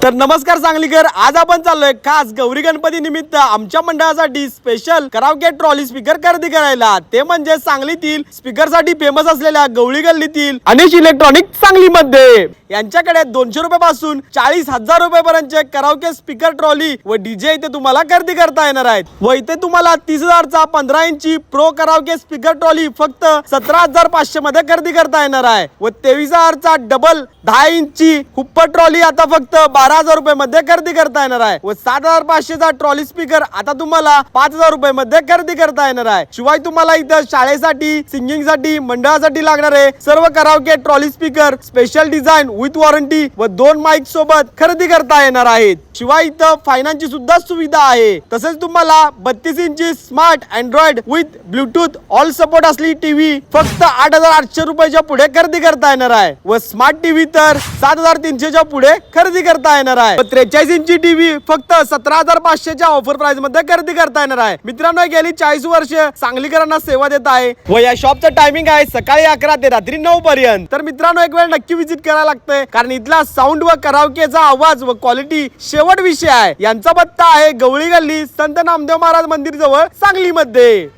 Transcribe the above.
तर नमस्कार सांगलीकर, आज आपण चाललोय खास गौरी गणपती निमित्त आमच्या मंडळासाठी स्पेशल कराओके ट्रॉली स्पीकर खरेदी करायला। ते म्हणजे सांगलीतील स्पीकर साठी फेमस असलेल्या गवळी गल्लीतील अनिश इलेक्ट्रॉनिक सांगलीमध्ये यांच्याकडे 200 रुपयापासून 40,000 रुपयापर्यंतचे कराओके स्पीकर ट्रॉली व डीजे इथे तुम्हाला खरेदी करता येणार आहेत। व इथे तुम्हाला 30,000 चा 15 इंची प्रो कराओके स्पीकर ट्रॉली फक्त 17,500 मध्ये खरेदी करता येणार आहे व 23,000 चा डबल 10 इंची हुप्पर ट्रॉली आता फक्त 12,000 रुपये मध्ये खरेदी करता येणार आहे व 7,500 चा ट्रॉली स्पीकर आता तुम्हाला 5,000 रुपये मध्ये खरेदी करता येणार आहे। शिवाय तुम्हाला इथं शाळेसाठी, सिंगिंग साठी, मंडळासाठी लागणारे सर्व karaoke trolley speaker special design with warranty व 2 माइक सोबत खरेदी करता येणार आहेत। शिवाय इथं फायनान्सची सुद्धा सुविधा आहे। तसेच तुम्हाला 32 इंची smart Android with Bluetooth all support असली टीव्ही फक्त 8,800 रुपयाच्या पुढे खरेदी करता येणार आहे व स्मार्ट टीव्ही तर 7,300 च्या पुढे खरेदी करता येणार आहे व 43 इंची टीव्ही फक्त 17,500 च्या ऑफर प्राइस मध्ये खरेदी करता येणार आहे। मित्रांनो, गेली 40 वर्ष सांगलीकरांना सेवा देत आहे व या शॉपचं टायमिंग आहे सकाळी 11 ते रात्री 9 पर्यंत। तर मित्रांनो, एक वेळ नक्की विजिट करायला लागतंय, कारण इथला साऊंड व कराओकेचा आवाज व क्वालिटी शेवट विषय आहे। यांचा पत्ता आहे गवळी गल्ली संत नामदेव महाराज मंदिर जवळ सांगलीमध्ये।